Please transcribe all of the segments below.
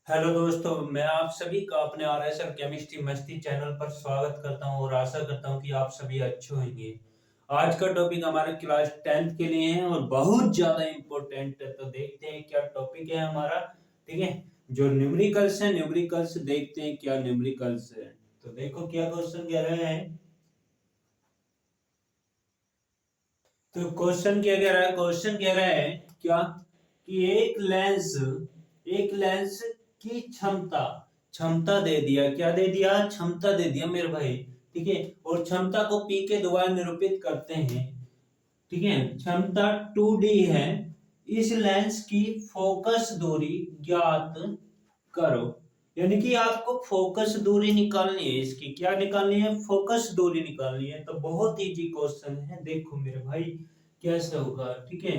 Hello दोस्तों, मैं आप सभी का अपने आरएसएल केमिस्ट्री मस्ती चैनल पर स्वागत करता हूं और आशा करता हूं कि आप सभी अच्छे होंगे। आज का टॉपिक हमारे क्लास 10th के लिए है और बहुत ज्यादा इम्पोर्टेंट है। तो देखते हैं क्या टॉपिक है हमारा। ठीक है, जो न्यूमेरिकल्स है, न्यूमेरिकल्स देखते हैं क्या न्यूमेरिकल्स है। तो देखो क्या क्वेश्चन कह रहे हैं। तो क्वेश्चन क्या कह रहा है, क्वेश्चन कह रहा है क्या कि एक लेंस की क्षमता क्षमता दे दिया। क्या दे दिया? क्षमता दे दिया मेरे भाई। ठीक है, और क्षमता को पी के द्वारा निरूपित करते हैं। ठीक है, क्षमता 2D है। इस लेंस की फोकस दूरी ज्ञात करो। यानी कि आपको फोकस दूरी निकालनी है। इसकी क्या निकालनी है? फोकस दूरी निकालनी है। तो बहुत इजी क्वेश्चन है, देखो मेरे भाई कैसे होगा। ठीक है,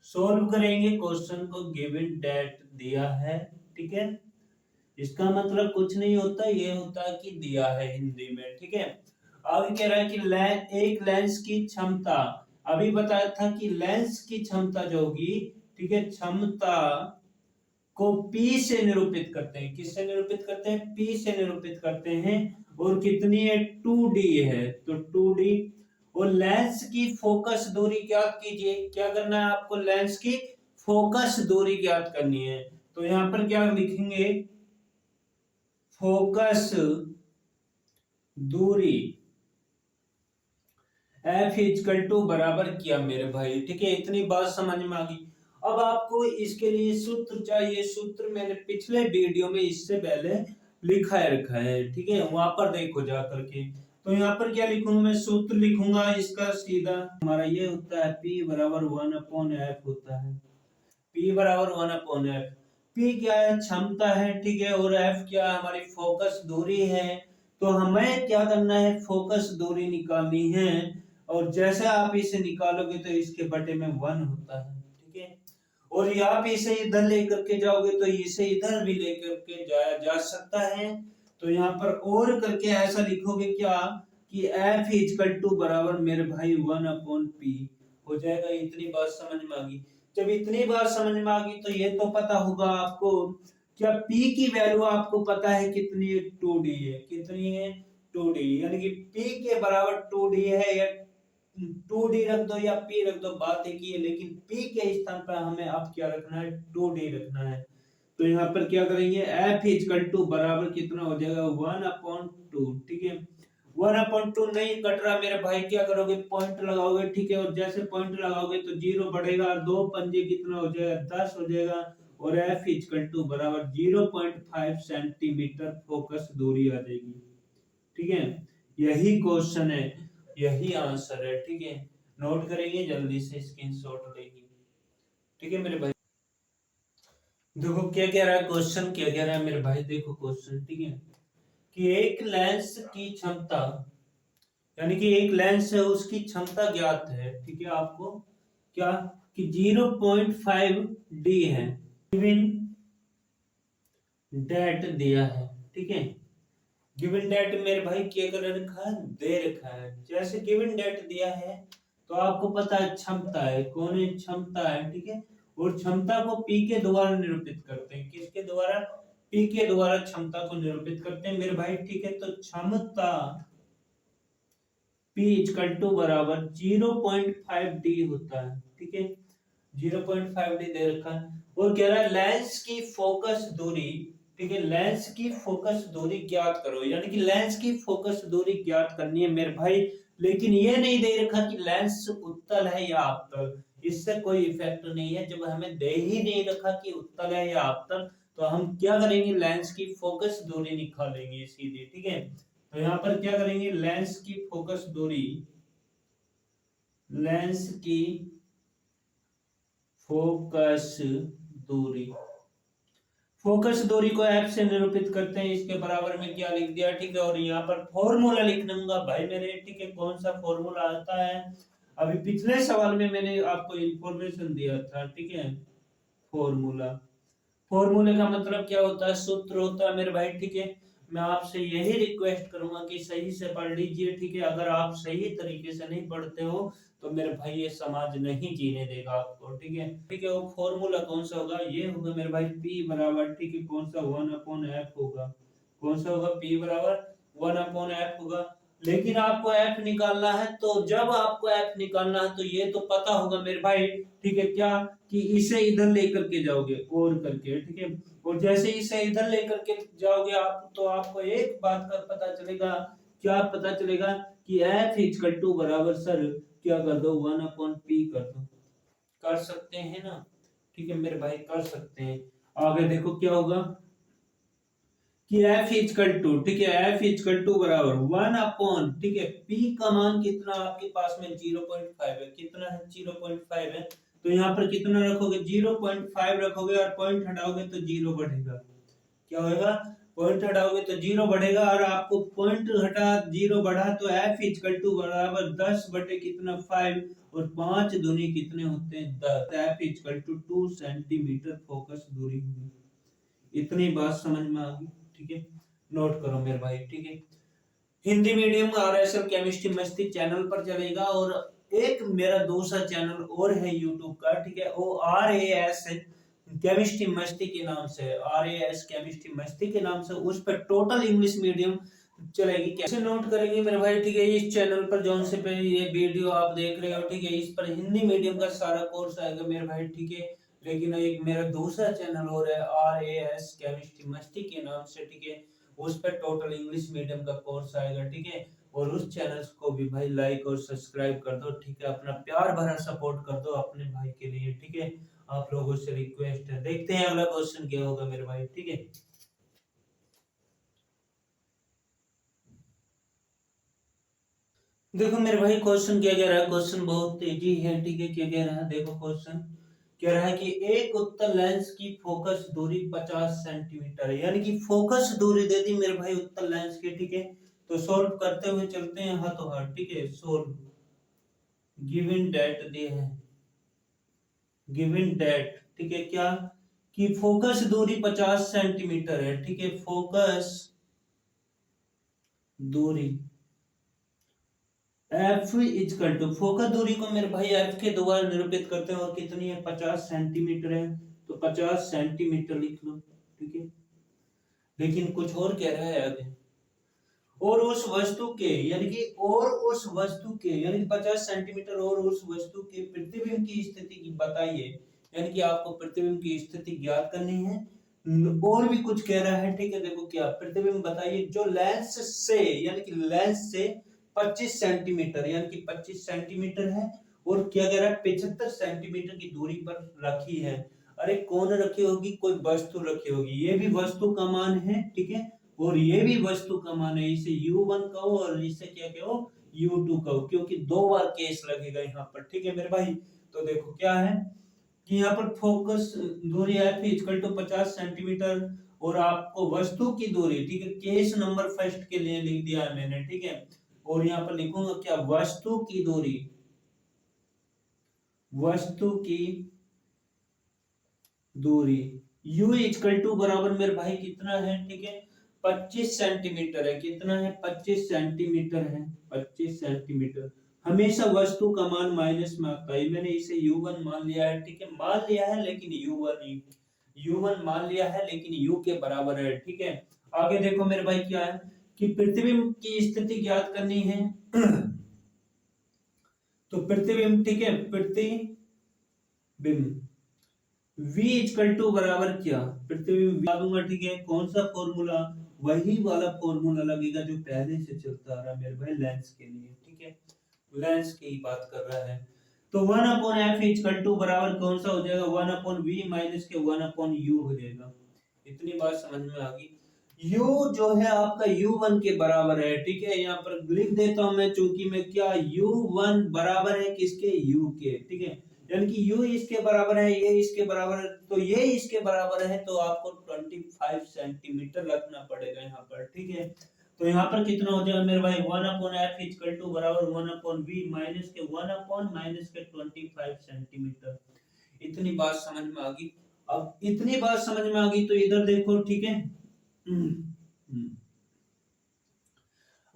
सोल्व करेंगे क्वेश्चन को। गिवन डेट दिया है। ठीक है, इसका मतलब कुछ नहीं होता, ये होता है कि दिया है हिंदी में। ठीक है, अब कह रहा है कि एक लेंस की क्षमता, अभी बताया था कि लेंस की क्षमता जो होगी, ठीक है, क्षमता को P से निरूपित करते हैं। किससे निरूपित करते हैं? P से निरूपित करते हैं। और कितनी है? 2D है, तो 2D। और लेंस की फोकस दूरी ज्ञात कीजिए। क्या करना है आपको? लेंस की फोकस दूरी ज्ञात करनी है। तो यहां पर क्या लिखेंगे? फोकस दूरी एफ इजकल टू बराबर किया मेरे भाई। ठीक है, इतनी बात समझ में आ गई। अब आपको इसके लिए सूत्र चाहिए। सूत्र मैंने पिछले वीडियो में इससे पहले लिखा है रखा है। ठीक है, वहां पर देखो जा करके। तो यहाँ पर क्या लिखूंगा मैं? सूत्र लिखूंगा इसका सीधा। हमारा ये होता है P बराबर 1/F होता है। P बराबर 1/F। P क्या है? क्षमता है। ठीक है, और F क्या है? हमारी फोकस दूरी है। तो हमें क्या करना है? फोकस दूरी निकालनी है। और जैसे आप इसे निकालोगे तो इसके बटे में 1 होता है। ठीक है, और आप इसे इधर लेकर के जाओगे तो इसे इधर भी लेकर के जाया जा सकता है। तो यहाँ पर और करके ऐसा लिखोगे क्या कि F इजकल टू बराबर मेरे भाई 1/P हो जाएगा। इतनी बात समझ में आ गई। जब इतनी बार समझ में आ गई तो ये तो पता होगा आपको, क्या P की वैल्यू आपको पता है कितनी है? 2D है। कितनी है? 2D। यानी कि P के बराबर 2D है, या 2D रख दो या P रख दो, बात एक ही है। लेकिन P के स्थान पर हमें अब क्या रखना है? 2D रखना है। तो यहाँ पर क्या करेंगे? F इजकल टू बराबर कितना हो जाएगा? 1/2। ठीक है, 1/2 नहीं कट रहा मेरे भाई, क्या करोगे? पॉइंट लगाओगे। ठीक है, और जैसे पॉइंट लगाओगे तो 0 बढ़ेगा, दो पंजे कितना हो जाएगा? 10 हो जाएगा। और F इजकल टू बराबर 0.5 सेंटीमीटर फोकस दूरी आ जाएगी। ठीक है, यही क्वेश्चन है, यही आंसर है। ठीक है, नोट करेंगे, जल्दी से स्क्रीनशॉट लेंगे। ठीक है मेरे भाई, देखो क्या कह रहा है क्वेश्चन, क्या कह रहा है मेरे भाई। देखो क्वेश्चन, ठीक है, कि एक लेंस की क्षमता, यानी कि एक लेंस है उसकी क्षमता ज्ञात है। ठीक है, आपको क्या कि 0.5D है। गिवन डेट दिया है। ठीक है, गिवन डेट मेरे भाई क्या कर रखा है? दे रखा है। जैसे गिवन डेट दिया है तो आपको पता है क्षमता है। कौन है? क्षमता है। ठीक है, और क्षमता को P के द्वारा निरूपित करते हैं। किसके द्वारा? P के द्वारा क्षमता को निरूपित करते हैं मेरे भाई। ठीक है, तो क्षमता P इक्वल टू बराबर 0.5D होता है। ठीक है, 0.5D दे रखा है। और कह रहा है लेंस की फोकस दूरी। ठीक है, लेंस की फोकस दूरी ज्ञात करो। यानी कि लेंस की फोकस दूरी ज्ञात करनी है मेरे भाई। लेकिन ये नहीं दे रखा कि लेंस उत्तल है या अवतल। इससे कोई इफेक्ट नहीं है। जब हमें दे ही नहीं रखा कि उत्तल है या अवतल, तो हम क्या करेंगे? लेंस की फोकस दूरी निकालेंगे सीधे। ठीक है, तो यहां पर क्या करेंगे? लेंस की फोकस दूरी, लेंस की फोकस दूरी, फोकस दूरी को एफ से निरूपित करते हैं। इसके बराबर में क्या लिख दिया? ठीक है, और यहाँ पर फॉर्मूला लिख दूंगा भाई मेरे। ठीक है, कौन सा फॉर्मूला आता है? अभी पिछले सवाल में मैंने आपको इंफॉर्मेशन दिया था। ठीक है, फॉर्मूला, फॉर्मूले का मतलब क्या होता है? सूत्र होता है मेरे भाई। ठीक है, मैं आपसे यही रिक्वेस्ट करूंगा कि सही से पढ़ लीजिए। ठीक है, अगर आप सही तरीके से नहीं पढ़ते हो तो मेरे भाई ये समाज नहीं जीने देगा आपको, ठीक है। ठीक है, वो फॉर्मूला कौन सा होगा, ये होगा मेरे भाई P बराबर, ठीक है, कौन सा 1/f होगा, कौन सा होगा, P बराबर 1/f होगा। लेकिन आपको f निकालना है, तो जब आपको f निकालना है तो ये तो पता होगा मेरे भाई, ठीक है, क्या कि इसे इधर लेकर के जाओगे और करके, ठीक है। और जैसे इसे इधर लेकर के जाओगे आप, तो आपको एक बात का पता चलेगा, क्या पता चलेगा कि f इक्वल टू बराबर सर क्या कर दो 1/p कर दो। कर सकते हैं ना, ठीक है मेरे भाई, कर सकते हैं। आगे देखो क्या होगा कि f इक्वल टू, ठीक है, f इक्वल टू बराबर 1/, ठीक है, p का मान कितना आपके पास में 0.5 है, कितना है 0.5 है, तो यहाँ पर कितना रखोगे 0.5 रखोगे और पॉइंट हटाओगे तो 0 बढ़ेगा। क्या होगा, पॉइंट हटाओगे तो 0 बढ़ेगा, और आपको पॉइंट हटा 0 बढ़ा तो f इक्वल टू बराबर 10 बटे कितना 5, और 5 दूनी कितने होते हैं 10, f equal to 2 centimetre focus दूरी हुई। इतनी बात समझ में आ गई, ठीक है, नोट करो मेरे भाई, ठीक है। हिंदी मीडियम RSL केमिस्ट्री मस्ती चैनल पर चलेगा, और एक मेरा दूसरा चैनल और है यूट्यूब का, ठीक है, वो RAS केमिस्ट्री मस्ती के नाम से, RAS केमिस्ट्री मस्ती के नाम से, उस पर टोटल इंग्लिश मीडियम चलेगी। कैसे नोट करेंगे मेरे भाई, ठीक है, इस चैनल पर जौन से पे ये वीडियो आप देख रहे हो, ठीक है, इस पर हिंदी मीडियम का सारा कोर्स आएगा मेरे भाई, ठीक है। लेकिन एक मेरा दूसरा चैनल और है RAS केमिस्ट्री मस्ती के नाम से, ठीक है, उस पर टोटल इंग्लिश मीडियम का कोर्स आएगा, ठीक है। और उस चैनल को भी भाई लाइक और सब्सक्राइब कर दो, ठीक है, अपना प्यार भरा सपोर्ट कर दो अपने भाई के लिए, ठीक है, आप लोगों से रिक्वेस्ट है। देखते हैं अगला क्वेश्चन क्या होगा मेरे भाई, ठीक है। देखो मेरे भाई क्वेश्चन क्या कह रहा है, क्वेश्चन बहुत तेजी है, ठीक है, क्या कह रहा है, देखो क्वेश्चन कह रहा है कि एक उत्तल लेंस की फोकस दूरी 50 सेंटीमीटर है, यानी कि फोकस दूरी दे दी मेरे भाई उत्तल लेंस की, ठीक है। तो सॉल्व करते हुए चलते हैं हाथों हाथ, ठीक है, सॉल्व। गिवन डेट दिए हैं, गिवन डेट, ठीक है, क्या कि फोकस दूरी 50 सेंटीमीटर है, ठीक है, फोकस दूरी एफ इजकल टू, फोकस दूरी को मेरे भाई एफ के द्वारा निरूपित करते हैं, और कितनी है 50 सेंटीमीटर है, तो 50 सेंटीमीटर लिख लो, ठीक है। लेकिन कुछ और कह रहा है आगे, और उस वस्तु के, यानी कि और उस वस्तु के, यानी कि 50 सेंटीमीटर और उस वस्तु के प्रतिबिंब की स्थिति की बताइए, यानी कि आपको प्रतिबिंब की स्थिति ज्ञात करनी है। और भी कुछ कह रहा है, ठीक है, देखो क्या प्रतिबिंब बताइए जो लेंस से, यानी कि लेंस से 25 सेंटीमीटर, यानी कि 25 सेंटीमीटर है, और क्या कह रहा है 75 सेंटीमीटर की दूरी पर रखी है। अरे कौन रखी होगी, कोई वस्तु रखी होगी, ये भी वस्तु का मान है, ठीक है, और ये भी वस्तु का मान है। इसे U1 कहो और इसे क्या कहो U2 कहो, क्योंकि दो बार केस लगेगा यहाँ पर, ठीक है मेरे भाई। तो देखो क्या है कि यहाँ पर फोकस दूरी F इक्वल टू 50 सेंटीमीटर, और आपको वस्तु की दूरी, ठीक है, केस नंबर फर्स्ट के लिए लिख दिया है मैंने, ठीक है। और यहाँ पर लिखूंगा क्या, वस्तु की दूरी, वस्तु की दूरी U इक्वल टू बराबर मेरे भाई कितना है, ठीक है, 25 सेंटीमीटर है, कितना है 25 सेंटीमीटर है, 25 सेंटीमीटर। हमेशा वस्तु का मान माइनस में आता है, मैंने इसे U1 मान लिया है, ठीक है, मान लिया है, लेकिन U1 मान लिया है, लेकिन U के बराबर है, ठीक है। आगे देखो मेरे भाई क्या है कि प्रतिबिंब की स्थिति ज्ञात करनी है। तो प्रतिबिंब, ठीक है, प्रतिबिंब V इक्वल टू बराबर क्या, प्रतिबिंब दूंगा, ठीक है, कौन सा फॉर्मूला, वही वाला फॉर्मूला लगेगा जो पहले से चलता आ रहा है मेरे भाई लेंस के लिए, ठीक है, लेंस की बात कर रहा है। तो 1/f इक्वल टू बराबर कौन सा हो जाएगा, 1/v माइनस के 1/u हो जाएगा। इतनी बात समझ में आ गई। u जो है आपका u1 के बराबर है, ठीक है, यहाँ पर लिख देता हूं मैं, चूंकि मैं क्या u1 बराबर है किसके, u के, ठीक है, यानी कि u इसके बराबर है, ये इसके बराबर है, तो ये इसके बराबर है, तो आपको 25 सेंटीमीटर रखना पड़ेगा यहाँ पर, ठीक है। तो यहाँ पर कितना हो जाएगा मेरे भाई 1/f इक्वल टू बराबर 1/v माइनस के 1/ माइनस के 25 सेंटीमीटर। इतनी बात समझ में आ गई। अब इतनी बात समझ में आ गई तो इधर देखो, ठीक है।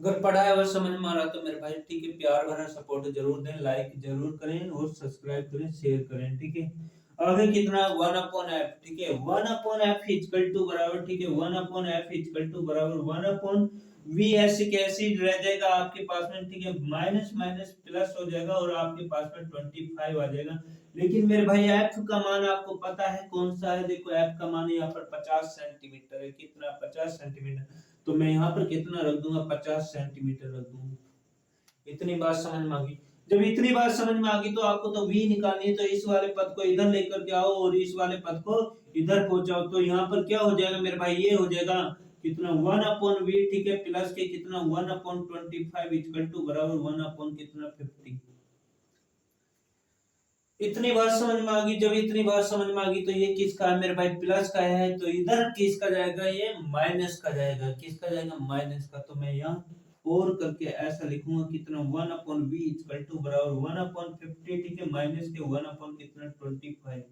अगर पढ़ा है और समझ में आ रहा तो मेरे भाई ठीक है, प्यार भरा सपोर्ट जरूर दें, लाइक जरूर करें और सब्सक्राइब करें, शेयर करें, ठीक है। आगे कितना 1/f, ठीक है, 1/f इक्वल टू बराबर, ठीक है, 1/f इक्वल टू बराबर 1/v, ऐसे कैसे रह जाएगा आपके पास में, ठीक है, माइनस माइनस प्लस हो जाएगा और आपके पास में 25 आ जाएगा। लेकिन मेरे भाई f का मान आपको पता है कौन सा है, देखो f का मान यहाँ पर 50 सेंटीमीटर है, कितना 50 सेंटीमीटर, तो मैं यहाँ पर कितना रख दूंगा, 50 सेंटीमीटर रख दूंगा। इतनी बात समझ में आ गई। जब इतनी बात समझ में आ गई तो आपको तो v निकालनी है, तो इस वाले पद को इधर लेकर के आओ और इस वाले पद को इधर पहुंचाओ, तो यहाँ पर क्या हो जाएगा मेरे भाई, ये हो जाएगा कितना 1/v, ठीक है, प्लस के कितना 1/25 इक्वल टू बराबर 1/ कितना 50। इतनी बात समझ में आ गई। जब इतनी बात समझ में आ गई तो ये किसका है मेरे भाई, प्लस का है, तो इधर किसका जाएगा, ये माइनस का जाएगा, किसका जाएगा, माइनस का। तो मैं यहाँ और करके ऐसा लिखूंगा कितना 1/v इक्वल टू बराबर 1/50, ठीक है, माइनस के 1/ कितना 25।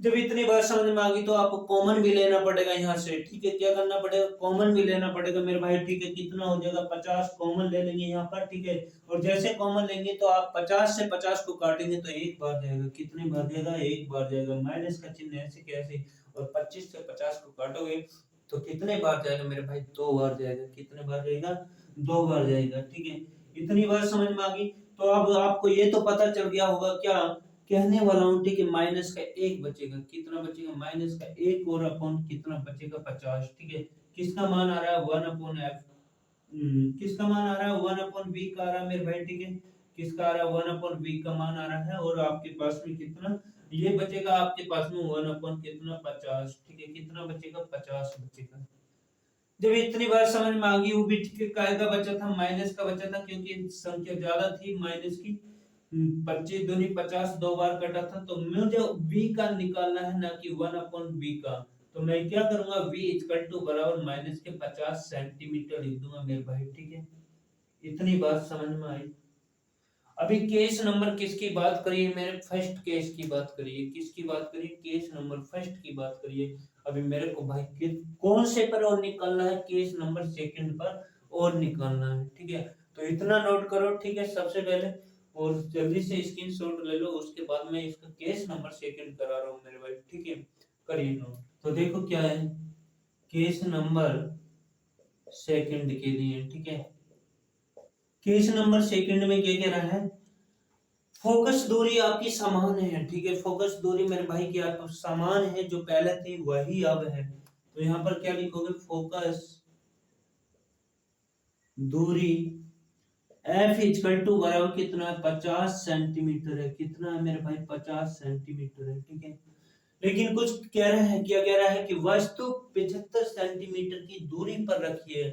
जब इतनी बात समझ में आ गई तो आपको कॉमन भी लेना पड़ेगा यहाँ से, ठीक है, क्या करना पड़ेगा, कॉमन भी लेना पड़ेगा मेरे भाई, ठीक है, कितना हो जाएगा 50 कॉमन ले लेंगे यहाँ पर, ठीक है, और जैसे कॉमन लेंगे तो आप 50 से 50 को काटेंगे तो एक बार जाएगा, कितनी बार जाएगा, एक बार जाएगा, माइनस का चिन्ह ऐसे कैसे, और 25 से 50 को काटोगे तो कितने बार जाएगा मेरे भाई, 2 बार जाएगा, कितने बार जाएगा, 2 बार जाएगा, ठीक है। इतनी बात समझ में आ गई। तो अब आपको ये तो पता चल गया होगा क्या कहने वाला हूँ, ठीक है, माइनस का एक बचेगा, कितना बचेगा, माइनस का एक, और अपॉन कितना बचेगा 50, ठीक है। किसका मान आ रहा है 1/f, किसका मान आ रहा है 1/v का आ रहा है मेरे भाई, ठीक है, किसका आ रहा है 1/v का मान आ रहा है, और आपके पास में कितना ये बचेगा, आपके पास में 1/ कितना 50, ठीक है, कितना बचेगा 50 बचेगा। जब इतनी बार समझ में आ गई, वो भी ठीक है, काय का बचा था, माइनस का बचा था, क्योंकि संख्या ज्यादा थी माइनस की, 25 दूनी 50 दो बार कटा था, तो मुझे v का निकालना है ना कि 1/v का। तो मैं क्या करूंगा, v इक्वल टू बराबर माइनस के 50 सेंटीमीटर लिख दूंगा मेरे भाई, ठीक है। इतनी बात समझ में आई। अभी केस नंबर किसकी बात करिए, मेरे फर्स्ट केस की बात करिए, किसकी बात करिए, केस नंबर फर्स्ट की बात करिए। अभी मेरे को भाई कौन से पर और निकालना है, केस नंबर सेकंड पर और निकालना है, ठीक है। तो इतना नोट करो, ठीक है, सबसे पहले, और जल्दी से स्क्रीनशॉट ले लो, उसके बाद मैं इसका केस नंबर सेकंड करा रहा हूँ मेरे भाई, ठीक है, करिए नोट। तो देखो क्या है केस नंबर सेकंड के लिए, ठीक है, केस नंबर सेकंड में क्या कह रहा है, फोकस दूरी आपकी समान है, ठीक है, फोकस दूरी मेरे भाई की आप समान है, जो पहले थी वही अब है। तो यहाँ पर क्या लिखोगे, फोकस दूरी एफ इक्वल टू बराबर कितना है, 50 सेंटीमीटर है, कितना है मेरे भाई 50 सेंटीमीटर है, ठीक है। लेकिन कुछ कह रहा है, क्या कह रहा है कि वस्तु 75 सेंटीमीटर की दूरी पर रखी है,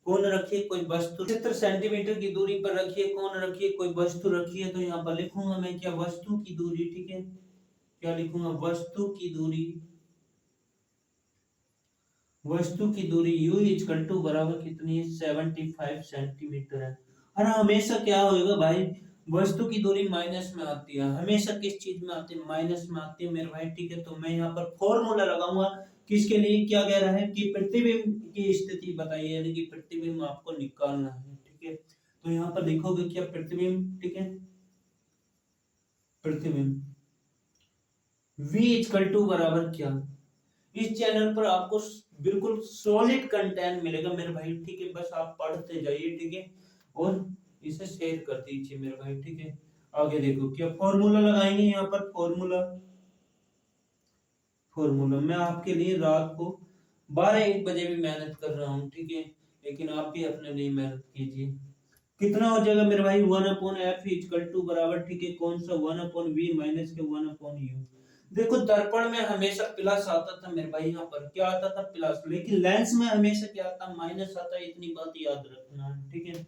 कौन रखी है, कोई वस्तु 75 सेंटीमीटर की दूरी पर रखी है, कौन रखी है, कोई वस्तु रखी है। तो यहाँ पर लिखूंगा मैं क्या, वस्तु की दूरी, ठीक है, क्या लिखूंगा, वस्तु की दूरी, वस्तु की दूरी u इक्वल टू बराबर कितनी है, 75 सेंटीमीटर है। और हमेशा क्या होगा भाई, वस्तु की दूरी माइनस में आती है, हमेशा किस चीज में आती है, माइनस में आती है मेरे भाई, ठीक है। तो मैं यहाँ पर फॉर्मूला लगाऊंगा किसके लिए, क्या कह रहा है कि प्रतिबिंब की स्थिति बताइए, यानी कि प्रतिबिंब आपको निकालना है, ठीक है। तो यहाँ पर लिखोगे क्या, प्रतिबिंब, ठीक है, प्रतिबिंब v इक्वल टू बराबर क्या, इस चैनल पर आपको बिल्कुल सॉलिड कंटेंट मिलेगा मेरे भाई, ठीक है, बस आप पढ़ते जाइए, ठीक है, और इसे शेयर कर दीजिए मेरे भाई, ठीक है। आगे देखो क्या फॉर्मूला लगाएंगे, यहाँ पर फॉर्मूला, फॉर्मूला मैं आपके लिए रात को 12-1 बजे भी मेहनत कर रहा हूँ, ठीक है, लेकिन आप भी अपने लिए मेहनत कीजिए। कितना हो जाएगा मेरे भाई, 1/f इक्वल टू बराबर, ठीक है, कौन सा 1/v माइनस के 1/u। देखो दर्पण में हमेशा प्लस आता था मेरे भाई, यहाँ पर क्या आता था, प्लस, लेकिन लेंस में हमेशा क्या आता, माइनस आता है, इतनी बात याद रखना है, ठीक है।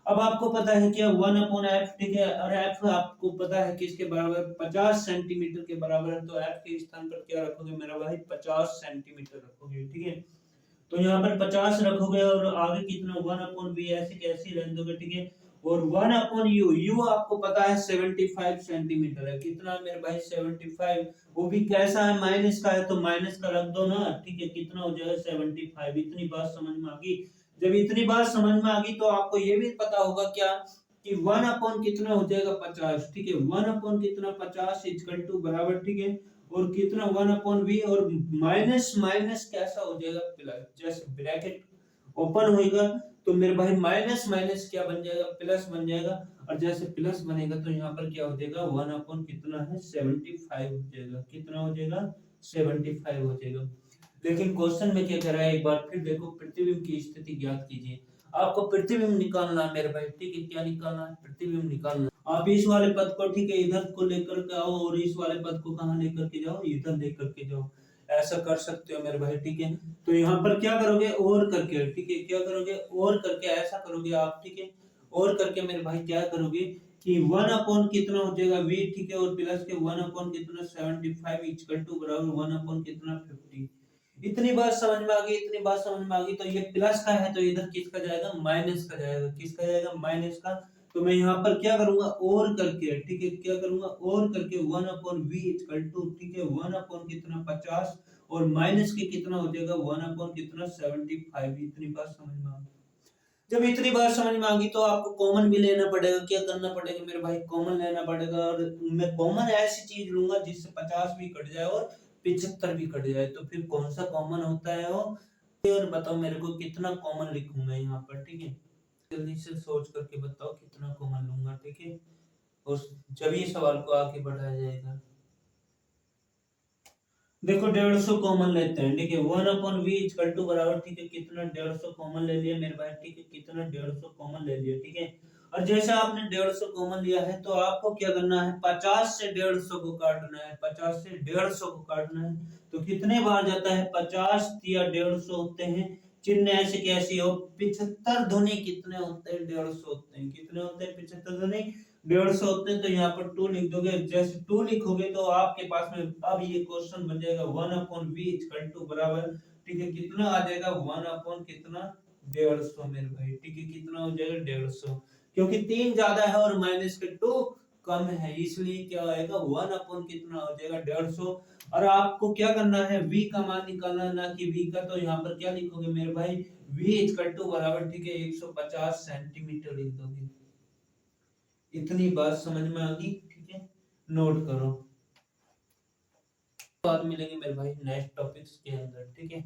अब आपको पता है क्या 1/f, ठीक है, और f आपको पता है किसके बराबर, 50 सेंटीमीटर के बराबर है, तो f के स्थान पर क्या रखोगे मेरा भाई, 50 सेंटीमीटर रखोगे, ठीक है। तो यहाँ पर 50 रखोगे और आगे कितना 1/v ऐसे कैसे रहने दोगे, ठीक है, और 1/u, u आपको पता है 75 सेंटीमीटर है, कितना मेरे भाई 75, वो भी कैसा है, माइनस का है, तो माइनस का रख दो ना, ठीक है, कितना हो जाएगा 75। इतनी बात समझ में आ गई। जब इतनी बात समझ में आ गई तो आपको ये भी पता होगा क्या कि 1 अपॉन कितना हो जाएगा 50, ठीक है। 1 अपॉन कितना 50 इक्वल टू बराबर, ठीक है, और कितना 1 अपॉन v, और माइनस माइनस कैसा हो जाएगा प्लस, जैसे ब्रैकेट ओपन होएगा तो मेरे भाई माइनस माइनस क्या बन जाएगा, प्लस बन जाएगा, और जैसे प्लस बनेगा तो यहाँ पर क्या हो जाएगा 1 अपॉन कितना है 75 हो जाएगा, कितना हो जाएगा 75 हो जाएगा। लेकिन क्वेश्चन में क्या कह रहा है, एक बार फिर देखो, प्रतिबिंब की स्थिति ज्ञात कीजिए। आपको प्रतिबिंब निकालना है मेरे भाई, ठीक है, क्या निकालना है, प्रतिबिंब निकालना है। आप इस वाले पद को, ठीक है, इधर को लेकर के आओ, और इस वाले पद को कहाँ लेकर के जाओ, इधर लेकर के जाओ, ऐसा कर सकते हो मेरे भाई, ठीक है। तो यहाँ पर क्या करोगे, और करके, ठीक है, क्या करोगे, और करके ऐसा करोगे आप, ठीक है, और करके मेरे भाई क्या करोगे कि 1 अपॉन कितना हो जाएगा v, ठीक है, और प्लस के 1 अपॉन कितना 75 इक्वल टू बराबर 1 अपॉन कितना 50। इतनी बात समझ में आ गई, इतनी बात समझ में आ गई। तो ये प्लस का है तो इधर किसका जाएगा, माइनस का जाएगा, किसका जाएगा, माइनस का। तो मैं यहाँ पर क्या करूंगा, और करके, ठीक है, क्या करूंगा, और करके 1 अपॉन v इक्वल टू, ठीक है, 1 अपॉन कितना 50, और माइनस के कितना हो जाएगा 1 अपॉन कितना 75। इतनी बात समझ में आ गई। जब इतनी बार समझ में आ गई तो आपको कॉमन भी लेना पड़ेगा, क्या करना पड़ेगा मेरे भाई, कॉमन लेना पड़ेगा, और मैं कॉमन ऐसी चीज लूंगा जिससे 50 भी कट जाए और 75 भी कट जाए। तो फिर कौन सा कॉमन होता है वो, और बताओ मेरे को कितना कॉमन लिखूंगा यहाँ पर, ठीक है, जल्दी से सोच करके बताओ कितना कॉमन लूंगा, ठीक है, और जब ये सवाल को आगे बढ़ाया जाएगा। देखो 150 कॉमन लेते हैं, ठीक है, 1 अपॉन वी इक्वल टू बराबर, ठीक है, कितना 150 कॉमन ले लिया मेरे भाई, ठीक है, कितना 150 कॉमन ले लिया, ठीक है। और जैसे आपने 150 कॉमन लिया है तो आपको क्या करना है, 50 से 150 को काटना है, 50 से 150 को काटना है। तो कितने बार जाता है, 50 या 150 होते हैं, चिन्ह ऐसे कैसे हो, 75 धुनी कितने होते हैं, 150 होते हैं, कितने होते हैं 75 धुनी 150 होते हैं। तो यहाँ पर 2 लिख दोगे, जैसे 2 लिखोगे तो आपके पास में अब ये क्वेश्चन बन जाएगा 1 अपॉन v इक्वल टू बराबर, ठीक है, कितना आ जाएगा 1 अपॉन कितना 150 मेरे भाई, ठीक है, कितना हो जाएगा 150, क्योंकि 3 ज्यादा है और माइनस के 2 कम है, इसलिए क्या आएगा 1 अपॉन कितना हो जाएगा 150। और आपको क्या करना है, v का मान निकालना है, ना कि v का। तो यहाँ पर क्या लिखोगे मेरे भाई, v इक्वल टू बराबर, ठीक है, 150 सेंटीमीटर लिख दोगे। इतनी बात समझ में आ गई, ठीक है, नोट करो। बाद मिलेंगे मेरे भाई नेक्स्ट टॉपिक्स के अंदर, ठीक है।